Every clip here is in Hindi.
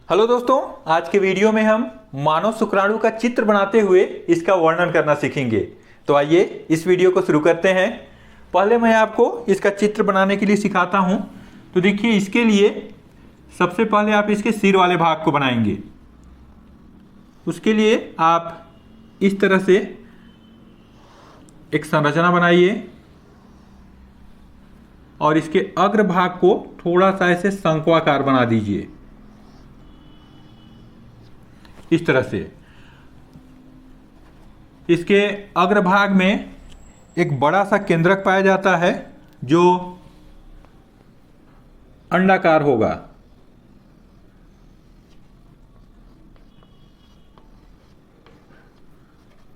हेलो दोस्तों, आज के वीडियो में हम मानव शुक्राणु का चित्र बनाते हुए इसका वर्णन करना सीखेंगे। तो आइए इस वीडियो को शुरू करते हैं। पहले मैं आपको इसका चित्र बनाने के लिए सिखाता हूं। तो देखिए, इसके लिए सबसे पहले आप इसके सिर वाले भाग को बनाएंगे। उसके लिए आप इस तरह से एक संरचना बनाइए और इसके अग्रभाग को थोड़ा सा ऐसे शंक्वाकार बना दीजिए, इस तरह से। इसके अग्रभाग में एक बड़ा सा केंद्रक पाया जाता है जो अंडाकार होगा।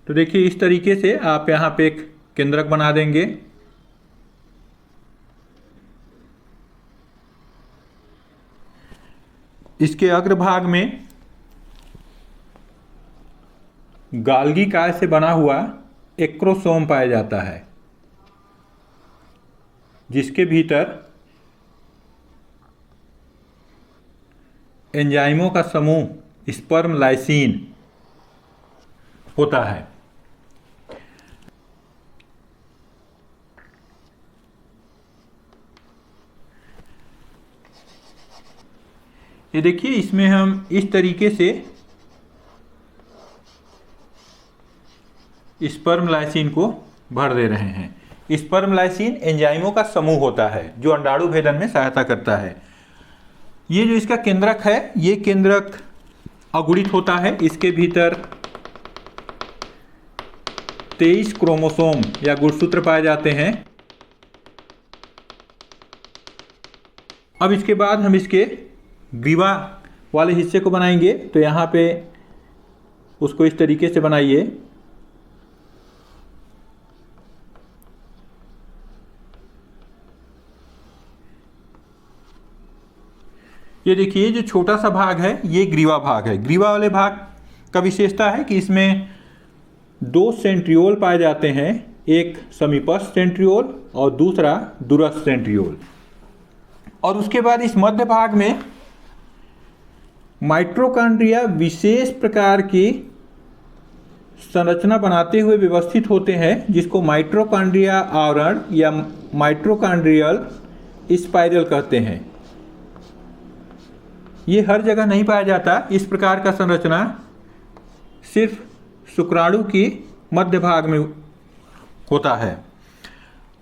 तो देखिए, इस तरीके से आप यहां पे एक केंद्रक बना देंगे। इसके अग्रभाग में गाल्गी काय से बना हुआ एक्रोसोम पाया जाता है, जिसके भीतर एंजाइमों का समूह स्पर्म लाइसिन होता है। ये देखिए, इसमें हम इस तरीके से स्पर्म लाइसिन को भर दे रहे हैं। स्पर्म लाइसिन एंजाइमों का समूह होता है जो अंडाणु भेदन में सहायता करता है। ये जो इसका केंद्रक है, ये केंद्रक अगुणित होता है। इसके भीतर 23 क्रोमोसोम या गुणसूत्र पाए जाते हैं। अब इसके बाद हम इसके ग्रीवा वाले हिस्से को बनाएंगे। तो यहाँ पे उसको इस तरीके से बनाइए। ये देखिए, जो छोटा सा भाग है ये ग्रीवा भाग है। ग्रीवा वाले भाग का विशेषता है कि इसमें 2 सेंट्रियोल पाए जाते हैं, एक समीपस्थ सेंट्रियोल और दूसरा दूरस्थ सेंट्रियोल। और उसके बाद इस मध्य भाग में माइटोकॉन्ड्रिया विशेष प्रकार की संरचना बनाते हुए व्यवस्थित होते हैं, जिसको माइटोकॉन्ड्रिया आवरण या माइटोकॉन्ड्रियल स्पाइरल कहते हैं। ये हर जगह नहीं पाया जाता। इस प्रकार का संरचना सिर्फ शुक्राणु की मध्य भाग में होता है।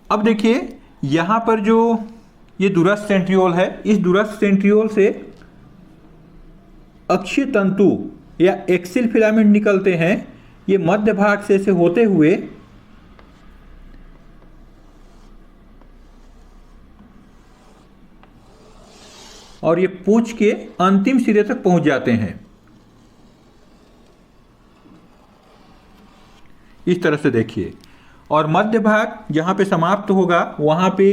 अब देखिए, यहाँ पर जो ये दूरस्थ सेंट्रियोल है, इस दूरस्थ सेंट्रियोल से अक्षीय तंतु या एक्सिल फिलामेंट निकलते हैं। ये मध्य भाग से ऐसे होते हुए और ये पूंछ के अंतिम सिरे तक पहुंच जाते हैं, इस तरह से देखिए। और मध्य भाग जहां पे समाप्त होगा वहां पे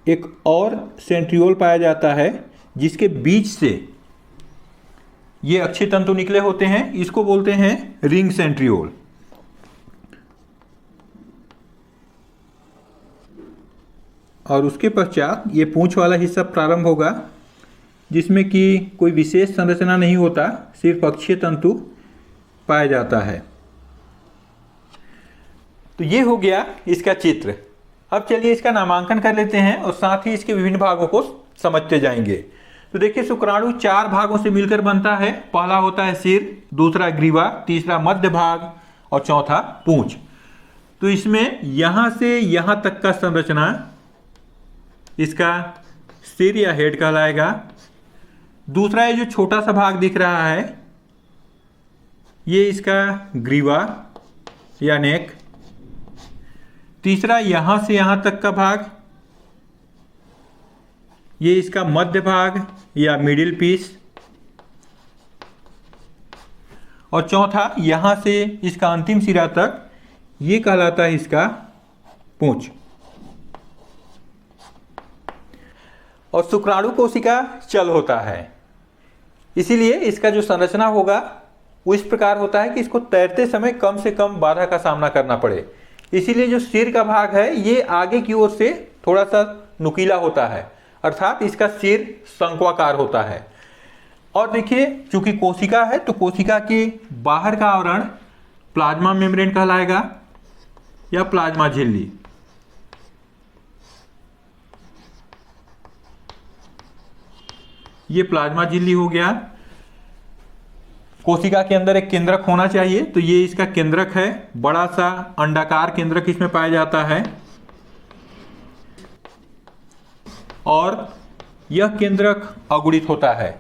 एक और सेंट्रियोल पाया जाता है, जिसके बीच से ये अक्षीय तंतु निकले होते हैं। इसको बोलते हैं रिंग सेंट्रियोल। और उसके पश्चात ये पूंछ वाला हिस्सा प्रारंभ होगा, जिसमें कि कोई विशेष संरचना नहीं होता, सिर्फ अक्षीय तंतु पाया जाता है। तो ये हो गया इसका चित्र। अब चलिए इसका नामांकन कर लेते हैं और साथ ही इसके विभिन्न भागों को समझते जाएंगे। तो देखिए, शुक्राणु 4 भागों से मिलकर बनता है। पहला होता है सिर, दूसरा ग्रीवा, तीसरा मध्य भाग और चौथा पूंछ। तो इसमें यहां से यहां तक का संरचना इसका सिर या हेड कहलाएगा। दूसरा ये जो छोटा सा भाग दिख रहा है, ये इसका ग्रीवा या नेक। तीसरा यहां से यहां तक का भाग, ये इसका मध्य भाग या मिडिल पीस। और चौथा यहां से इसका अंतिम सिरा तक, ये कहलाता है इसका पूंछ। और शुक्राणु कोशिका चल होता है, इसीलिए इसका जो संरचना होगा वो इस प्रकार होता है कि इसको तैरते समय कम से कम बाधा का सामना करना पड़े। इसीलिए जो सिर का भाग है ये आगे की ओर से थोड़ा सा नुकीला होता है, अर्थात इसका सिर शंक्वाकार होता है। और देखिए चूंकि कोशिका है तो कोशिका के बाहर का आवरण प्लाज्मा मेम्ब्रेन कहलाएगा या प्लाज्मा झिल्ली। ये प्लाज्मा झिल्ली हो गया। कोशिका के अंदर एक केंद्रक होना चाहिए, तो ये इसका केंद्रक है। बड़ा सा अंडाकार केंद्रक इसमें पाया जाता है और यह केंद्रक अगुणित होता है।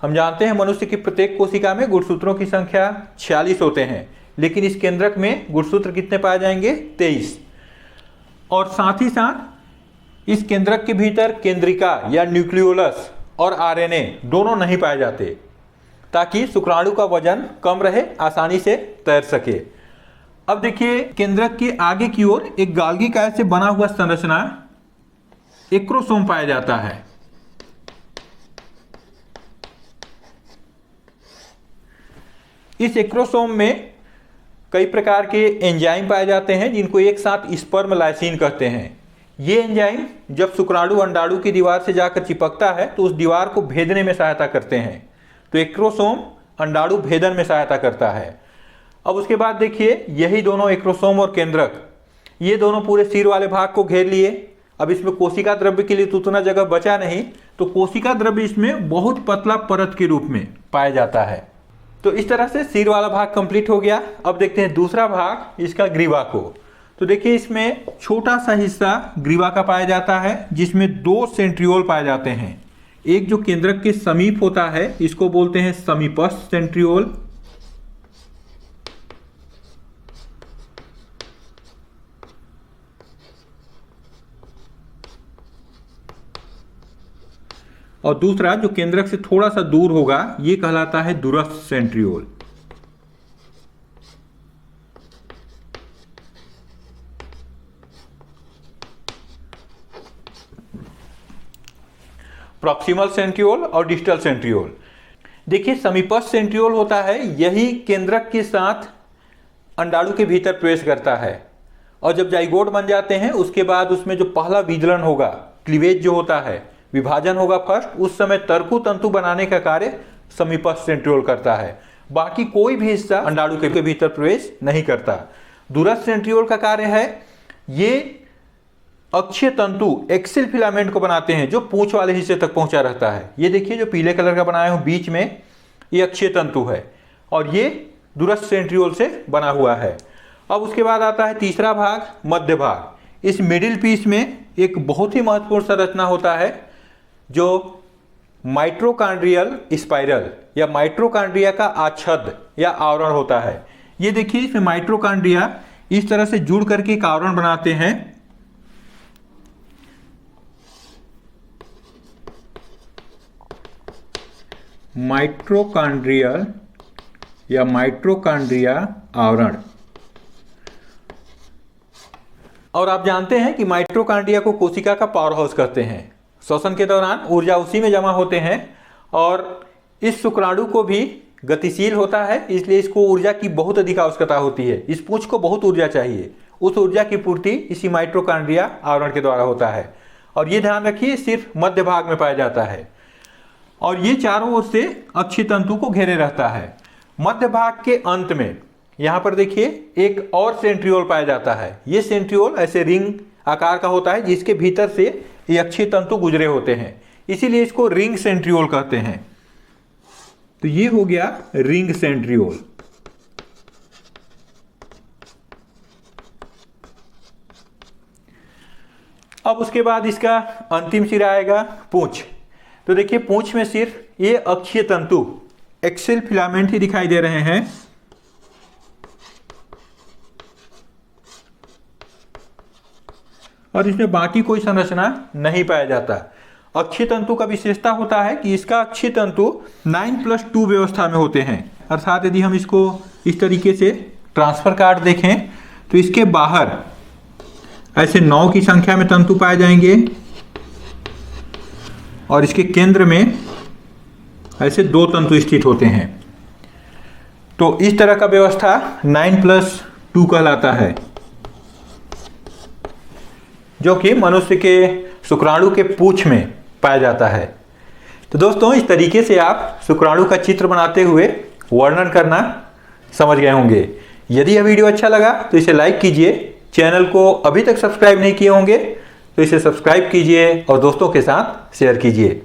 हम जानते हैं मनुष्य की प्रत्येक कोशिका में गुणसूत्रों की संख्या 46 होते हैं, लेकिन इस केंद्रक में गुणसूत्र कितने पाए जाएंगे? 23। और साथ ही साथ इस केंद्रक के भीतर केंद्रिका या न्यूक्लियोलस और आरएनए दोनों नहीं पाए जाते, ताकि शुक्राणु का वजन कम रहे, आसानी से तैर सके। अब देखिए केंद्रक के आगे की ओर एक गाल्गी कायल से बना हुआ संरचना एक्रोसोम पाया जाता है। इस एक्रोसोम में कई प्रकार के एंजाइम पाए जाते हैं, जिनको एक साथ स्पर्म लाइसिन कहते हैं। ये एंजाइम जब शुक्राणु अंडाणु की दीवार से जाकर चिपकता है तो उस दीवार को भेदने में सहायता करते हैं। तो एक्रोसोम अंडाणु भेदन में सहायता करता है। अब उसके बाद देखिए यही दोनों एक्रोसोम और केंद्रक, ये दोनों पूरे सिर वाले भाग को घेर लिए। अब इसमें कोशिका द्रव्य के लिए तो उतना जगह बचा नहीं, तो कोशिका द्रव्य इसमें बहुत पतला परत के रूप में पाया जाता है। तो इस तरह से सिर वाला भाग कंप्लीट हो गया। अब देखते हैं दूसरा भाग, इसका ग्रीवा को। तो देखिए इसमें छोटा सा हिस्सा ग्रीवा का पाया जाता है, जिसमें 2 सेंट्रियोल पाए जाते हैं। एक जो केंद्रक के समीप होता है इसको बोलते हैं समीपस्थ सेंट्रियोल, और दूसरा जो केंद्रक से थोड़ा सा दूर होगा ये कहलाता है दूरस्थ सेंट्रियोल। प्रॉक्सिमल सेंट्रियोल और डिस्टल सेंट्रियोल। देखिए समीपस्थ सेंट्रियोल होता है, यही केंद्रक के साथ अंडाणु के भीतर प्रवेश करता है, और जब जाइगोट बन जाते हैं उसके बाद उसमें जो पहला विदलन होगा, क्लीवेज जो होता है, विभाजन होगा फर्स्ट, उस समय तर्कु तंतु बनाने का कार्य समीपस्थ सेंट्रियोल करता है। बाकी कोई भी हिस्सा अंडाणु के भीतर प्रवेश नहीं करता। दूरस्थ सेंट्रियोल का कार्य है, ये अक्षीय तंतु एक्सिल फिलामेंट को बनाते हैं, जो पूंछ वाले हिस्से तक पहुंचा रहता है। ये देखिए जो पीले कलर का बनाया हूं बीच में, ये अक्षीय तंतु है और ये दूरस्थ सेंट्रियोल से बना हुआ है। अब उसके बाद आता है तीसरा भाग, मध्य भाग। इस मिडिल पीस में एक बहुत ही महत्वपूर्ण संरचना होता है, जो माइट्रोकांड्रियल स्पाइरल या माइट्रोकांड्रिया का आच्छद या आवरण होता है। ये देखिए इसमें माइट्रोकांड्रिया इस तरह से जुड़ करके एक आवरण बनाते हैं। माइट्रोकांड्रियल या माइट्रोकांड्रिया आवरण। और आप जानते हैं कि माइट्रोकांड्रिया को कोशिका का पावर हाउस कहते हैं। श्वसन के दौरान ऊर्जा उसी में जमा होते हैं और इस शुक्राणु को भी गतिशील होता है, इसलिए इसको ऊर्जा की बहुत अधिक आवश्यकता होती है। इस पूंछ को बहुत ऊर्जा चाहिए, उस ऊर्जा की पूर्ति इसी माइट्रोकांड्रिया आवरण के द्वारा होता है। और ये ध्यान रखिए सिर्फ मध्य भाग में पाया जाता है और ये चारों ओर से अक्षीय तंतु को घेरे रहता है। मध्य भाग के अंत में यहाँ पर देखिए एक और सेंट्रियोल पाया जाता है। ये सेंट्रियोल ऐसे रिंग आकार का होता है, जिसके भीतर से ये अक्षीय तंतु गुजरे होते हैं, इसीलिए इसको रिंग सेंट्रियोल कहते हैं। तो ये हो गया रिंग सेंट्रियोल। अब उसके बाद इसका अंतिम सिरा आएगा पूंछ। तो देखिए पूंछ में सिर्फ ये अक्षीय तंतु एक्सिल फिलामेंट ही दिखाई दे रहे हैं। और इसमें बाकी कोई संरचना नहीं पाया जाता। अक्षीय तंतु का विशेषता होता है कि इसका अक्षीय तंतु 9+2 व्यवस्था में होते हैं। अर्थात यदि हम इसको इस तरीके से ट्रांसफर कार्ड देखें तो इसके बाहर ऐसे 9 की संख्या में तंतु पाए जाएंगे और इसके केंद्र में ऐसे 2 तंतु स्थित होते हैं। तो इस तरह का व्यवस्था 9+2 कहलाता है, जो कि मनुष्य के शुक्राणु के पूंछ में पाया जाता है। तो दोस्तों इस तरीके से आप शुक्राणु का चित्र बनाते हुए वर्णन करना समझ गए होंगे। यदि यह वीडियो अच्छा लगा तो इसे लाइक कीजिए। चैनल को अभी तक सब्सक्राइब नहीं किए होंगे तो इसे सब्सक्राइब कीजिए और दोस्तों के साथ शेयर कीजिए।